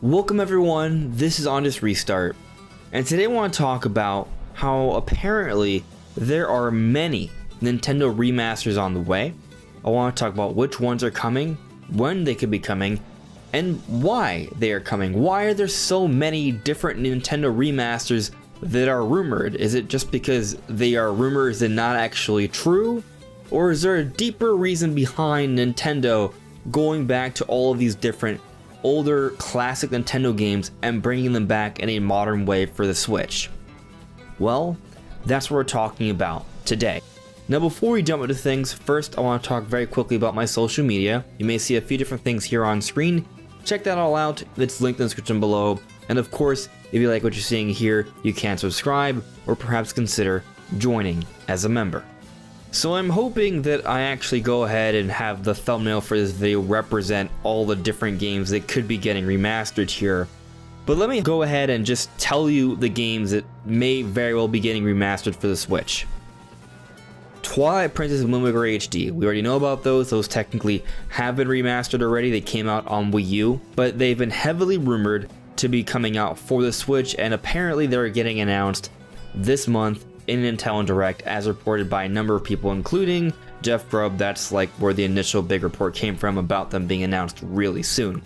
Welcome everyone, this is On This Restart, and today I want to talk about how apparently there are many Nintendo remasters on the way. I want to talk about which ones are coming, when they could be coming, and why they are coming. Why are there so many different Nintendo remasters that are rumored? Is it just because they are rumors and not actually true? Or is there a deeper reason behind Nintendo going back to all of these different older classic Nintendo games and bringing them back in a modern way for the Switch? Well, that's what we're talking about today. Now before we jump into things, first I want to talk very quickly about my social media. You may see a few different things here on screen. Check that all out, it's linked in the description below. And of course, if you like what you're seeing here, you can subscribe or perhaps consider joining as a member. So I'm hoping that I actually go ahead and have the thumbnail for this video represent all the different games that could be getting remastered here. But let me go ahead and just tell you the games that may very well be getting remastered for the Switch. Twilight Princess and Wind Waker HD. We already know about those. Those technically have been remastered already. They came out on Wii U, but they've been heavily rumored to be coming out for the Switch, and apparently they're getting announced this month in Nintendo Direct, as reported by a number of people, including Jeff Grubb. That's like where the initial big report came from about them being announced really soon.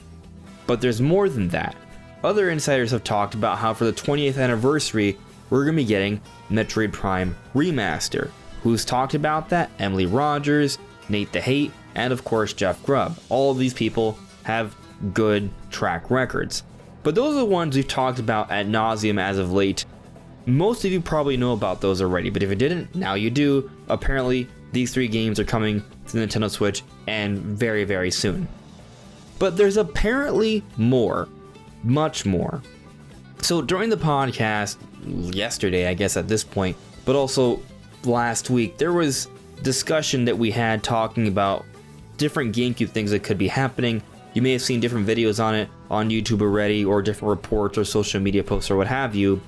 But there's more than that. Other insiders have talked about how for the 20th anniversary, we're going to be getting Metroid Prime Remaster. Who's talked about that? Emily Rogers, Nate the Hate, and of course Jeff Grubb. All of these people have good track records. But those are the ones we've talked about ad nauseum as of late. Most of you probably know about those already, but if you didn't, now you do. Apparently, these three games are coming to the Nintendo Switch, and very, very soon. But there's apparently more. Much more. So during the podcast, yesterday I guess at this point, but also last week, there was discussion that we had talking about different GameCube things that could be happening. You may have seen different videos on it on YouTube already, or different reports or social media posts or what have you.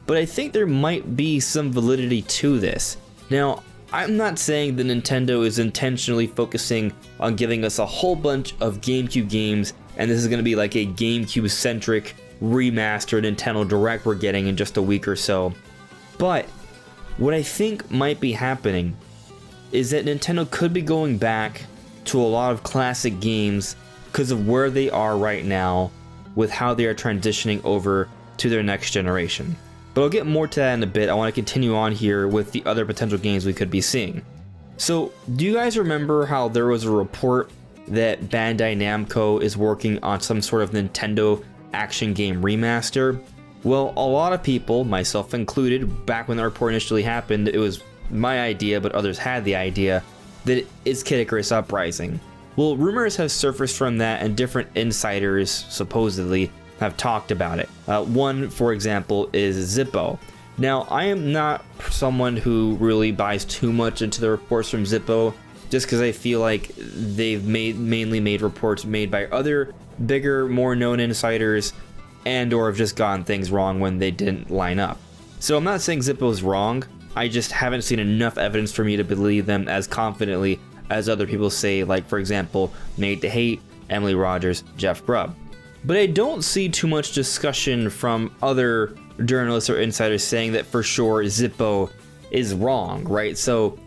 But I think there might be some validity to this. Now, I'm not saying that Nintendo is intentionally focusing on giving us a whole bunch of GameCube games, and this is going to be like a GameCube-centric remastered Nintendo Direct we're getting in just a week or so. But what I think might be happening is that Nintendo could be going back to a lot of classic games because of where they are right now with how they are transitioning over to their next generation. But I'll get more to that in a bit. I want to continue on here with the other potential games we could be seeing. So, do you guys remember how there was a report that Bandai Namco is working on some sort of Nintendo action game remaster? Well, a lot of people, myself included, back when the report initially happened, it was my idea, but others had the idea, that it's Icarus Uprising. Well, rumors have surfaced from that, and different insiders, supposedly, have talked about it. One, for example, is Zippo. Now, I am not someone who really buys too much into the reports from Zippo, just because I feel like they've mainly made reports made by other bigger, more known insiders, and or have just gotten things wrong when they didn't line up. So I'm not saying Zippo is wrong, I just haven't seen enough evidence for me to believe them as confidently as other people say, like for example, Nate the Hate, Emily Rogers, Jeff Grubb. But I don't see too much discussion from other journalists or insiders saying that for sure Zippo is wrong, right? So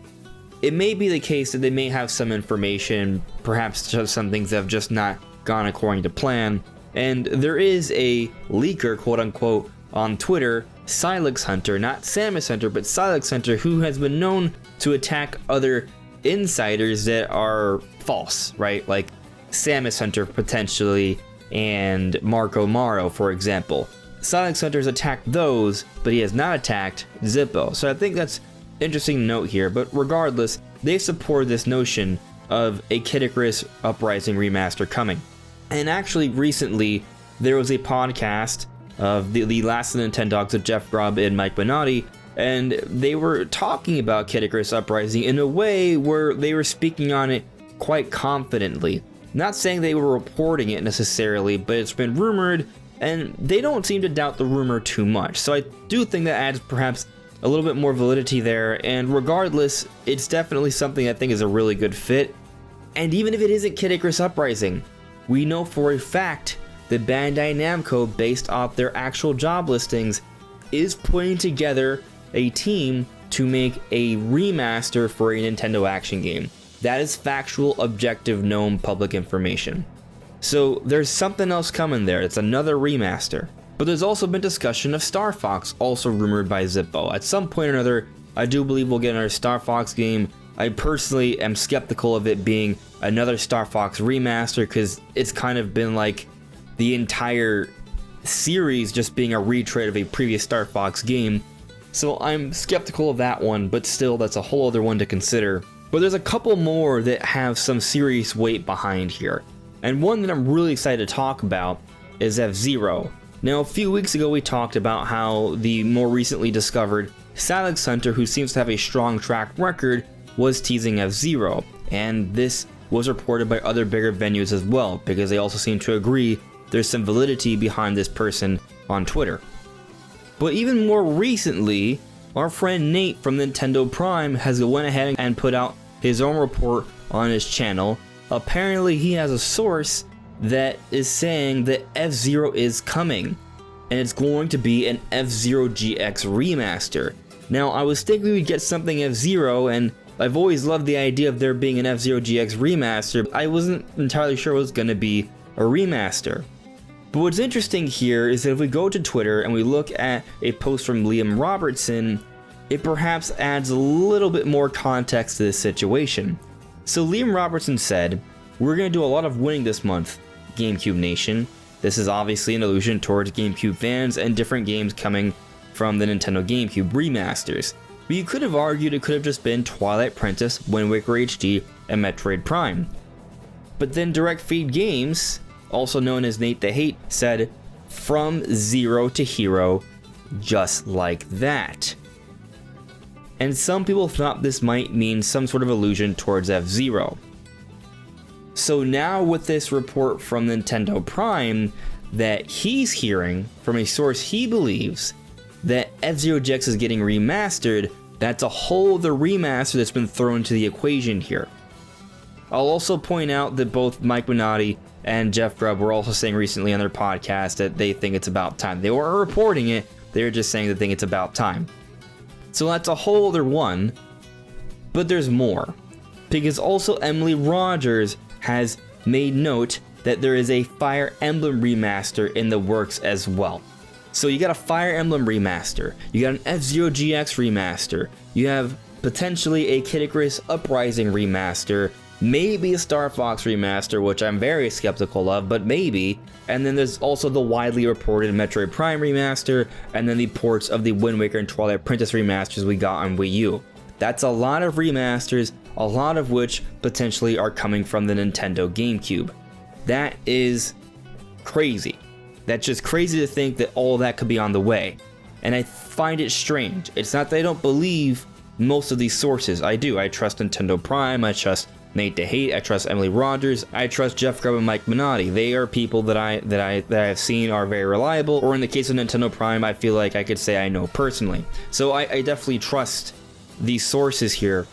it may be the case that they may have some information, perhaps some things that have just not gone according to plan. And there is a leaker, quote unquote, on Twitter, Silex Hunter, not Samus Hunter, but Silex Hunter, who has been known to attack other insiders that are false, right? Like Samus Hunter potentially, and Marco Maro, for example. Silex Hunter's attacked those, but he has not attacked Zippo. So I think that's interesting to note here, but regardless, they support this notion of a Icarus Uprising remaster coming. And actually, recently, there was a podcast of the Last of the Nintendogs of Jeff Grubb and Mike Bonatti, and they were talking about Icarus Uprising in a way where they were speaking on it quite confidently. Not saying they were reporting it necessarily, but it's been rumored, and they don't seem to doubt the rumor too much. So I do think that adds perhaps a little bit more validity there, and regardless, it's definitely something I think is a really good fit. And even if it isn't Icarus Uprising, we know for a fact that Bandai Namco, based off their actual job listings, is putting together a team to make a remaster for a Nintendo action game. That is factual, objective, known public information. So there's something else coming there. It's another remaster. But there's also been discussion of Star Fox, also rumored by Zippo. At some point or another, I do believe we'll get another Star Fox game. I personally am skeptical of it being another Star Fox remaster, because it's kind of been like the entire series just being a retread of a previous Star Fox game. So I'm skeptical of that one, but still, that's a whole other one to consider. But there's a couple more that have some serious weight behind here. And one that I'm really excited to talk about is F-Zero. Now, a few weeks ago we talked about how the more recently discovered Salix Hunter, who seems to have a strong track record, was teasing F-Zero. And this was reported by other bigger venues as well, because they also seem to agree there's some validity behind this person on Twitter. But even more recently, our friend Nate from Nintendo Prime has went ahead and put out his own report on his channel. Apparently he has a source that is saying that F-Zero is coming, and it's going to be an F-Zero GX remaster. Now, I was thinking we'd get something F-Zero, and I've always loved the idea of there being an F-Zero GX remaster. I wasn't entirely sure it was going to be a remaster. But what's interesting here is that if we go to Twitter and we look at a post from Liam Robertson, it perhaps adds a little bit more context to this situation. So Liam Robertson said, "We're going to do a lot of winning this month, GameCube Nation." This is obviously an allusion towards GameCube fans and different games coming from the Nintendo GameCube remasters. But you could have argued it could have just been Twilight Princess, Wind Waker HD, and Metroid Prime. But then Direct Feed Games, also known as Nate the Hate, said, "From zero to hero, just like that." And some people thought this might mean some sort of allusion towards F-Zero. So now with this report from Nintendo Prime that he's hearing from a source he believes that F-Zero GX is getting remastered, that's a whole other remaster that's been thrown into the equation here. I'll also point out that both Mike Minotti and Jeff Grubb were also saying recently on their podcast that they think it's about time. They weren't reporting it, they were just saying they think it's about time. So that's a whole other one, but there's more. Because also Emily Rogers has made note that there is a Fire Emblem remaster in the works as well. So you got a Fire Emblem remaster, you got an F-Zero GX remaster, you have potentially a Icarus Uprising remaster, maybe a Star Fox remaster, which I'm very skeptical of, but maybe. And then there's also the widely reported Metroid Prime remaster, and then the ports of the Wind Waker and Twilight Princess remasters we got on Wii U. That's a lot of remasters, a lot of which potentially are coming from the Nintendo GameCube. That is crazy. That's just crazy to think that all that could be on the way. And I find it strange. It's not that I don't believe most of these sources. I do. I trust Nintendo Prime, I trust Nate DeHate, I trust Emily Rogers, I trust Jeff Grubb and Mike Minotti. They are people that I've seen are very reliable, or in the case of Nintendo Prime, I feel like I could say I know personally. So I definitely trust these sources here,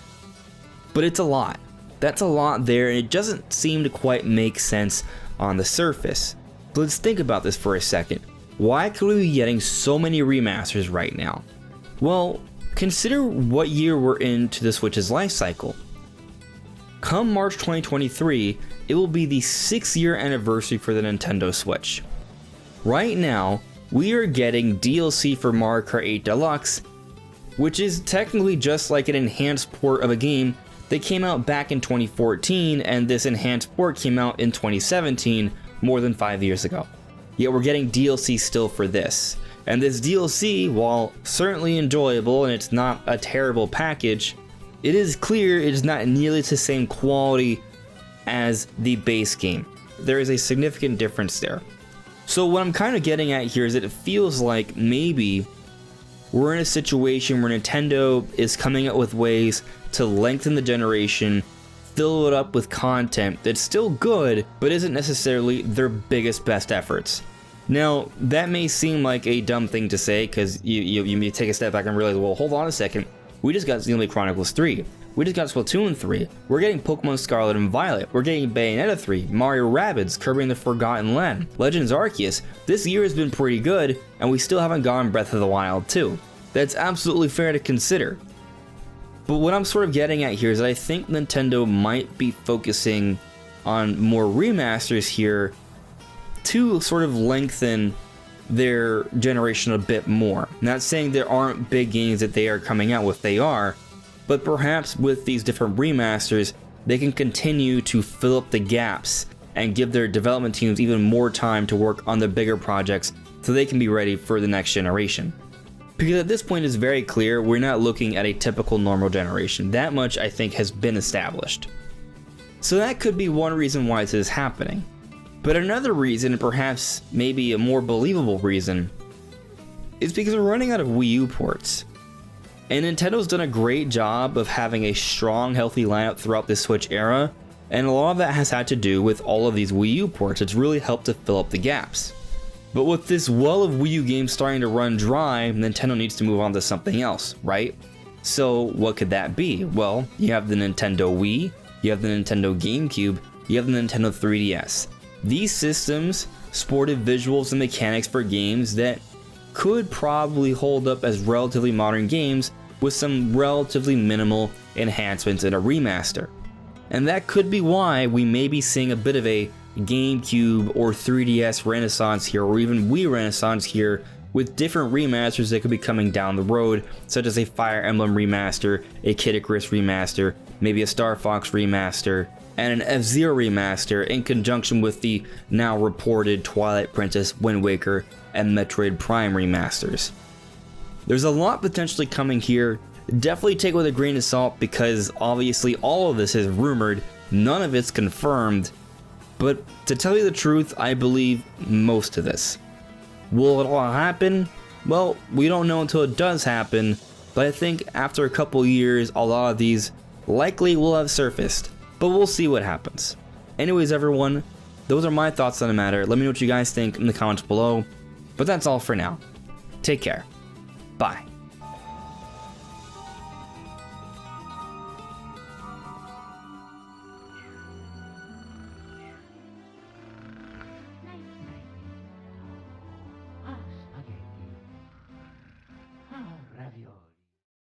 but it's a lot. That's a lot there, and it doesn't seem to quite make sense on the surface. But let's think about this for a second. Why could we be getting so many remasters right now? Well, consider what year we're into the Switch's life cycle. Come March 2023, it will be the 6-year anniversary for the Nintendo Switch. Right now, we are getting DLC for Mario Kart 8 Deluxe, which is technically just like an enhanced port of a game that came out back in 2014, and this enhanced port came out in 2017, more than 5 years ago. Yet we're getting DLC still for this. And this DLC, while certainly enjoyable and it's not a terrible package, it is clear it is not nearly the same quality as the base game. There is a significant difference there. So what I'm kind of getting at here is that it feels like maybe we're in a situation where Nintendo is coming up with ways to lengthen the generation, fill it up with content that's still good, but isn't necessarily their biggest, best efforts. Now, that may seem like a dumb thing to say, because you may take a step back and realize, well, hold on a second, we just got Xenoblade Chronicles 3. We just got Splatoon 3, we're getting Pokemon Scarlet and Violet, we're getting Bayonetta 3, Mario Rabbids, Kirby and the Forgotten Land, Legends Arceus. This year has been pretty good, and we still haven't gotten Breath of the Wild 2. That's absolutely fair to consider. But what I'm sort of getting at here is that I think Nintendo might be focusing on more remasters here to sort of lengthen their generation a bit more. Not saying there aren't big games that they are coming out with, they are, but perhaps with these different remasters, they can continue to fill up the gaps and give their development teams even more time to work on the bigger projects so they can be ready for the next generation. Because at this point it's very clear we're not looking at a typical normal generation. That much I think has been established. So that could be one reason why this is happening. But another reason, and perhaps maybe a more believable reason, is because we're running out of Wii U ports. And Nintendo's done a great job of having a strong, healthy lineup throughout the Switch era, and a lot of that has had to do with all of these Wii U ports. It's really helped to fill up the gaps. But with this well of Wii U games starting to run dry, Nintendo needs to move on to something else, right? So what could that be? Well, you have the Nintendo Wii, you have the Nintendo GameCube, you have the Nintendo 3DS. These systems sported visuals and mechanics for games that could probably hold up as relatively modern games with some relatively minimal enhancements in a remaster. And that could be why we may be seeing a bit of a GameCube or 3DS renaissance here, or even Wii renaissance here, with different remasters that could be coming down the road, such as a Fire Emblem remaster, a Kid Icarus remaster, maybe a Star Fox remaster, and an F-Zero remaster in conjunction with the now reported Twilight Princess, Wind Waker, and Metroid Prime remasters. There's a lot potentially coming here. Definitely take it with a grain of salt because obviously all of this is rumored, none of it's confirmed, but to tell you the truth, I believe most of this. Will it all happen? Well, we don't know until it does happen, but I think after a couple years, a lot of these likely will have surfaced, but we'll see what happens. Anyways, everyone, those are my thoughts on the matter. Let me know what you guys think in the comments below, but that's all for now. Take care. Bye.